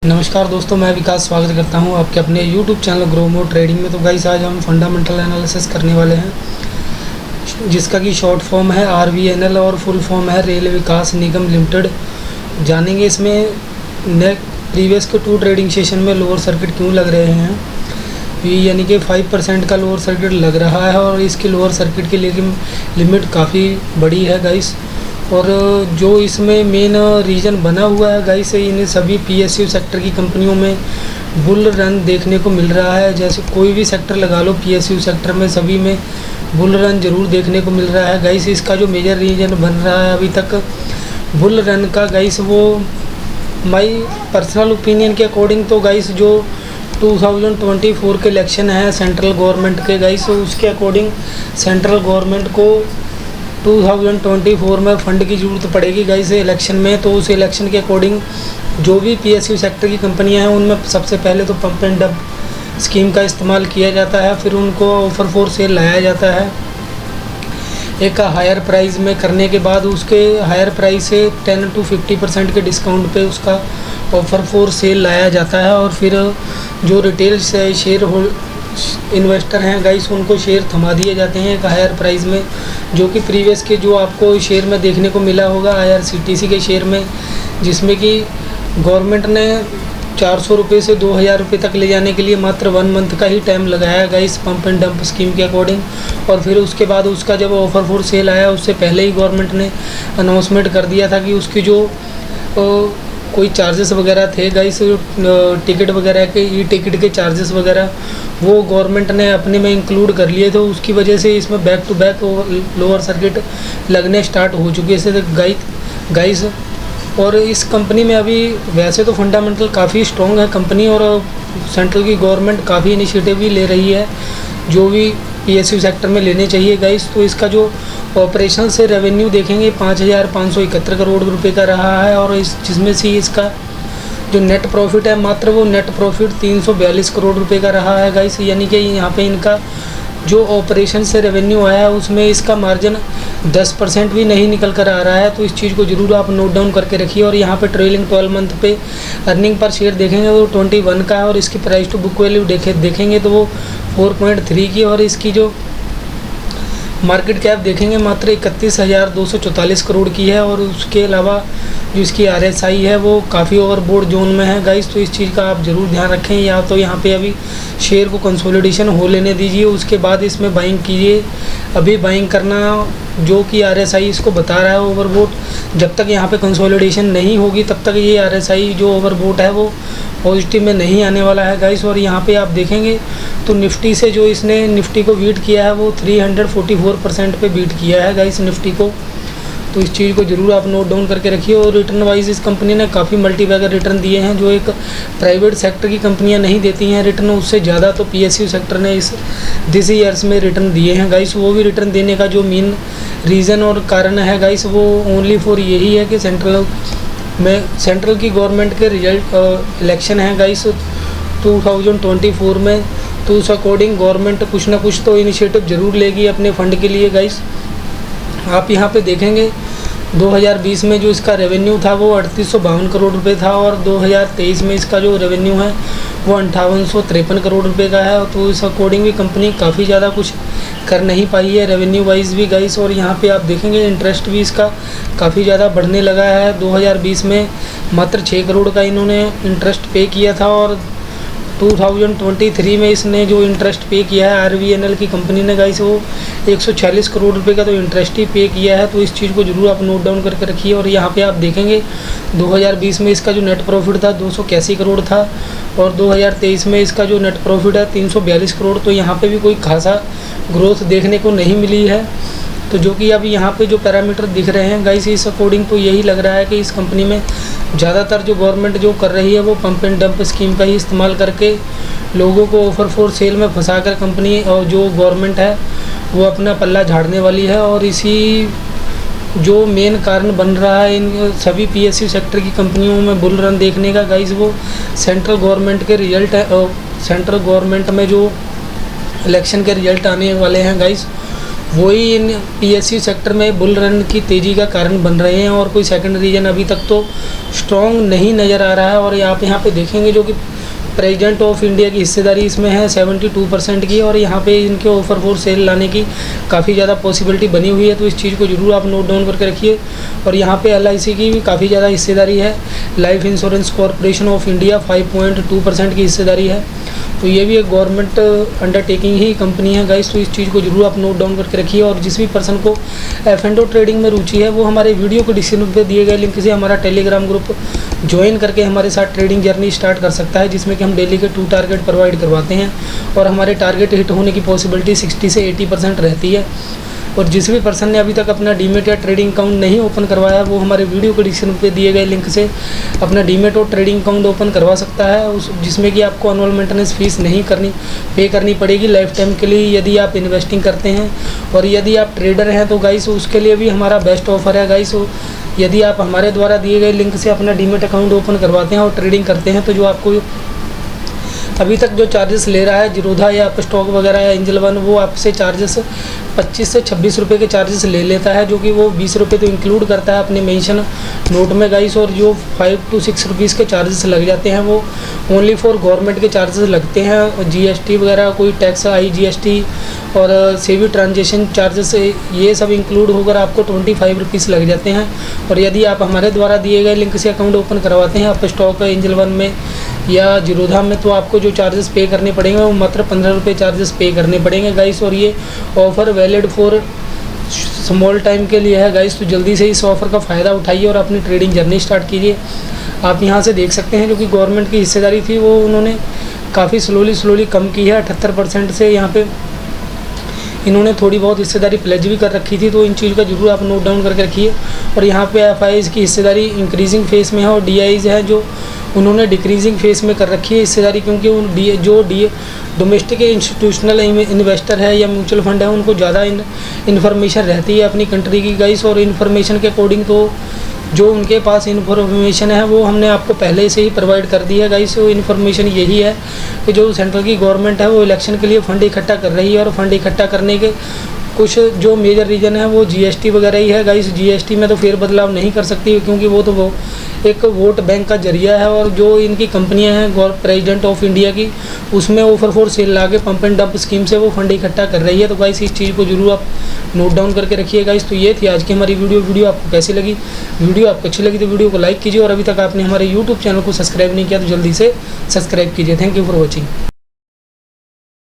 नमस्कार दोस्तों, मैं विकास स्वागत करता हूं आपके अपने YouTube channel grow more trading में। तो गाइस आज हम फंडामेंटल एनालिसिस करने वाले हैं, जिसका कि शॉर्ट फॉर्म है RVNL और फुल फॉर्म है रेल विकास निगम लिमिटेड। जानेंगे इसमें प्रीवियस के 2 ट्रेडिंग सेशन में लोअर सर्किट क्यों लग रहे हैं, यानी कि 5% का लोअर सर्किट लग रहा है और इसकी लोअर सर्किट की लिमिट काफ़ी बड़ी है गाइस। और जो इसमें मेन रीज़न बना हुआ है गाइस, इन सभी PSU सेक्टर की कंपनियों में बुल रन देखने को मिल रहा है। जैसे कोई भी सेक्टर लगा लो, PSU सेक्टर में सभी में बुल रन ज़रूर देखने को मिल रहा है गाइस। इसका जो मेजर रीज़न बन रहा है अभी तक बुल रन का गाइस, वो माई पर्सनल ओपिनियन के अकॉर्डिंग तो गाइस जो 2024 के इलेक्शन है सेंट्रल गवर्नमेंट के गाइस, उसके अकॉर्डिंग सेंट्रल गवर्नमेंट को 2024 में फ़ंड की ज़रूरत पड़ेगी गाइस इलेक्शन में। तो उस इलेक्शन के अकॉर्डिंग जो भी PSU सेक्टर की कंपनियां हैं उनमें सबसे पहले तो पंप एंड डंप स्कीम का इस्तेमाल किया जाता है, फिर उनको ऑफ़र फॉर सेल लाया जाता है। एक हायर प्राइस में करने के बाद उसके हायर प्राइस से 10 to 50% के डिस्काउंट पे उसका ऑफ़र फॉर सेल लाया जाता है। और फिर जो रिटेल शेयर इन्वेस्टर हैं गाइस, उनको शेयर थमा दिए जाते हैं एक हायर प्राइस में, जो कि प्रीवियस के जो आपको शेयर में देखने को मिला होगा IRCTC के शेयर में, जिसमें कि गवर्नमेंट ने 400 रुपये से 2000 रुपये तक ले जाने के लिए मात्र 1 मंथ का ही टाइम लगाया guys pump and dump scheme के अकॉर्डिंग। और फिर उसके बाद उसका जब ऑफ़र फॉर सेल आया उससे पहले ही गवर्नमेंट ने अनाउंसमेंट कर दिया था कि उसकी जो कोई चार्जेस वगैरह थे गाइस, टिकट वगैरह के टिकट के चार्जेस वगैरह वो गवर्नमेंट ने अपने में इंक्लूड कर लिए। तो उसकी वजह से इसमें back to back lower circuit लगने स्टार्ट हो चुके थे गाइस। और इस कंपनी में अभी वैसे तो फंडामेंटल काफ़ी स्ट्रॉन्ग है कंपनी, और सेंट्रल की गवर्नमेंट काफ़ी इनिशिएटिव भी ले रही है जो भी PSU सेक्टर में लेने चाहिए गाइस। तो इसका जो ऑपरेशन से रेवेन्यू देखेंगे 5571 करोड़ रुपए का रहा है, और जिसमें से इसका जो नेट प्रॉफिट है मात्र वो नेट प्रॉफिट 342 करोड़ रुपए का रहा है गाइस। यानी कि यहाँ पे इनका जो ऑपरेशन से रेवेन्यू आया है उसमें इसका मार्जिन 10% भी नहीं निकल कर आ रहा है। तो इस चीज़ को ज़रूर आप नोट डाउन करके रखिए। और यहाँ पे ट्रेलिंग 12 मंथ पे अर्निंग पर शेयर देखेंगे तो 21 का है, और इसकी प्राइस टू बुक वैल्यू देखेंगे तो वो 4.3 की, और इसकी जो मार्केट कैप देखेंगे मात्र 31,244 करोड़ की है। और उसके अलावा जो इसकी RSI है वो काफ़ी ओवरबोर्ड जोन में है गाइस। तो इस चीज़ का आप ज़रूर ध्यान रखें। या तो यहाँ पे अभी शेयर को कंसोलिडेशन हो लेने दीजिए, उसके बाद इसमें बाइंग कीजिए। अभी बाइंग करना जो कि RSI इसको बता रहा है ओवरबोट, जब तक यहाँ पे कंसोलिडेशन नहीं होगी तब तक ये RSI जो ओवरबोट है वो पॉजिटिव में नहीं आने वाला है गाइस। और यहाँ पे आप देखेंगे तो निफ्टी से जो इसने निफ्टी को बीट किया है वो 344% पे बीट किया है गाइस निफ्टी को। तो इस चीज़ को ज़रूर आप नोट डाउन करके रखिए। और रिटर्न वाइज इस कंपनी ने काफ़ी मल्टीबैगर रिटर्न दिए हैं, जो एक प्राइवेट सेक्टर की कंपनियां नहीं देती हैं रिटर्न। उससे ज़्यादा तो PSU सेक्टर ने दिस ईयर्स में रिटर्न दिए हैं गाइस। वो भी रिटर्न देने का जो मेन रीज़न और कारण है गाइस, वो ओनली फॉर यही है कि सेंट्रल की गवर्नमेंट के रिजल्ट इलेक्शन है गाइस 2024 में। तो उस अकॉर्डिंग गवर्नमेंट कुछ ना कुछ तो इनिशिएटिव ज़रूर लेगी अपने फ़ंड के लिए गाइस। आप यहाँ पे देखेंगे 2020 में जो इसका रेवेन्यू था वो 3852 करोड़ रुपए था, और 2023 में इसका जो रेवेन्यू है वो 5853 करोड़ रुपए का है। तो इस अकॉर्डिंग भी कंपनी काफ़ी ज़्यादा कुछ कर नहीं पाई है रेवेन्यू वाइज भी गाइस। और यहाँ पे आप देखेंगे इंटरेस्ट भी इसका काफ़ी ज़्यादा बढ़ने लगा है। 2020 में मात्र 6 करोड़ का इन्होंने इंटरेस्ट पे किया था, और 2023 में इसने जो इंटरेस्ट पे किया है RVNL की कंपनी ने गाइस वो 146 करोड़ रुपए का तो इंटरेस्ट ही पे किया है। तो इस चीज़ को ज़रूर आप नोट डाउन करके रखिए। और यहाँ पे आप देखेंगे 2020 में इसका जो नेट प्रॉफिट था 281 करोड़ था, और 2023 में इसका जो नेट प्रॉफिट है 342 करोड़। तो यहाँ पे भी कोई खासा ग्रोथ देखने को नहीं मिली है। तो जो कि अभी यहाँ पे जो पैरामीटर दिख रहे हैं गाइस, इस अकॉर्डिंग तो यही लग रहा है कि इस कंपनी में ज़्यादातर जो गवर्नमेंट जो कर रही है वो पंप एंड डंप स्कीम का ही इस्तेमाल करके लोगों को ऑफ़र फॉर सेल में फंसाकर कंपनी और जो गवर्नमेंट है वो अपना पल्ला झाड़ने वाली है। और इसी जो मेन कारण बन रहा है इन सभी PSU सेक्टर की कंपनियों में बुल रन देखने का गाइस, वो सेंट्रल गवर्नमेंट के रिजल्ट है। सेंट्रल गवर्नमेंट में जो इलेक्शन के रिजल्ट आने वाले हैं गाइस, वही इन PSU सेक्टर में बुल रन की तेज़ी का कारण बन रहे हैं, और कोई सेकंड रीजन अभी तक तो स्ट्रॉन्ग नहीं नज़र आ रहा है। और आप यहाँ पे देखेंगे जो कि प्रेसिडेंट ऑफ इंडिया की हिस्सेदारी इसमें है 72% की, और यहाँ पे इनके ऑफर फॉर सेल लाने की काफ़ी ज़्यादा पॉसिबिलिटी बनी हुई है। तो इस चीज़ को जरूर आप नोट डाउन करके रखिए। और यहाँ पे LIC की भी काफ़ी ज़्यादा हिस्सेदारी है, life insurance corporation of India 5.2% की हिस्सेदारी है। तो ये भी एक गवर्नमेंट अंडरटेकिंग ही कंपनी है गाइस। तो इस चीज़ को जरूर आप नोट डाउन करके रखिए। और जिस भी पर्सन को F&O ट्रेडिंग में रुचि है वो हमारे वीडियो को डिस्क्रिप्शन पे दिए गए लिंक से हमारा टेलीग्राम ग्रुप ज्वाइन करके हमारे साथ ट्रेडिंग जर्नी स्टार्ट कर सकता है, जिसमें कि हम डेली के 2 टारगेट प्रोवाइड करवाते हैं, और हमारे टारगेट हिट होने की पॉसिबिलिटी 60 से 80% रहती है। और जिस भी पर्सन ने अभी तक अपना डीमेट या ट्रेडिंग अकाउंट नहीं ओपन करवाया वो हमारे वीडियो को डिस्क्रिप्शन पे दिए गए लिंक से अपना डीमेट और ट्रेडिंग अकाउंट ओपन करवा सकता है, उस जिसमें कि आपको एनुअल मेंटेनेंस फीस नहीं पे करनी पड़ेगी लाइफ टाइम के लिए, यदि आप इन्वेस्टिंग करते हैं। और यदि आप ट्रेडर हैं तो गाइस उसके लिए भी हमारा बेस्ट ऑफर है गाइस। यदि आप हमारे द्वारा दिए गए लिंक से अपना डीमेट अकाउंट ओपन करवाते हैं और ट्रेडिंग करते हैं तो जो आपको अभी तक जो चार्जेस ले रहा है जीरोधा या अपस्टॉक वगैरह या एंजल वन, वो आपसे चार्जेस 25 से 26 रुपये के चार्जेस ले लेता है, जो कि वो 20 रुपये तो इंक्लूड करता है अपने मेंशन नोट में गाइस। और जो 5 to 6 रुपीज़ के चार्जेस लग जाते हैं वो ओनली फॉर गवर्नमेंट के चार्जेस लगते हैं, GST वगैरह कोई टैक्स IGST और सेवी ट्रांजेक्शन चार्जेस ये सब इंक्लूड होकर आपको 25 रुपीज़ लग जाते हैं। और यदि आप हमारे द्वारा दिए गए लिंक से अकाउंट ओपन करवाते हैं अपस्टॉक एंजल वन में या जीरोधा में, तो आपको जो चार्जेस पे करने पड़ेंगे वो मात्र 15 रुपये चार्जेस पे करने पड़ेंगे गाइस। और ये offer valid for small time के लिए है गाइस। तो जल्दी से इस ऑफ़र का फ़ायदा उठाइए और अपनी ट्रेडिंग जर्नी स्टार्ट कीजिए। आप यहाँ से देख सकते हैं जो कि गवर्नमेंट की हिस्सेदारी थी वो उन्होंने काफ़ी स्लोली कम की है 78% से। यहाँ पे इन्होंने थोड़ी बहुत हिस्सेदारी प्लेज भी कर रखी थी, तो इन चीज़ का जरूर आप नोट डाउन करके रखिए। और यहाँ पे FIs की हिस्सेदारी इंक्रीजिंग फेस में है और DIs है जो उन्होंने डिक्रीजिंग फेस में कर रखी है हिस्सेदारी, क्योंकि जो डोमेस्टिक इंस्टीट्यूशनल इन्वेस्टर है या म्यूचुअल फंड है उनको ज़्यादा इन्फॉर्मेशन रहती है अपनी कंट्री की गाइस। और इन्फॉर्मेशन के अकॉर्डिंग तो जो उनके पास इन्फॉर्मेशन है वो हमने आपको पहले से ही प्रोवाइड कर दी है गाइस। तो इन्फॉर्मेशन यही है कि जो सेंट्रल की गवर्नमेंट है वो इलेक्शन के लिए फ़ंड इकट्ठा कर रही है, और फंड इकट्ठा करने के कुछ जो मेजर रीज़न है वो GST वगैरह ही है गाइस। GST में तो फेर बदलाव नहीं कर सकती क्योंकि वो एक वोट बैंक का जरिया है, और जो इनकी कंपनियां हैं प्रेसिडेंट ऑफ इंडिया की उसमें ऑफर फॉर सेल ला के पंप एंड डंप स्कीम से वो फंड इकट्ठा कर रही है। तो गाइस इस चीज़ को जरूर आप नोट डाउन करके रखिए गाइस। तो ये थी आज की हमारी वीडियो आपको कैसी लगी? वीडियो आपको अच्छी लगी तो वीडियो को लाइक कीजिए, और अभी तक आपने हमारे YouTube चैनल को सब्सक्राइब नहीं किया तो जल्दी से सब्सक्राइब कीजिए। Thank you for watching.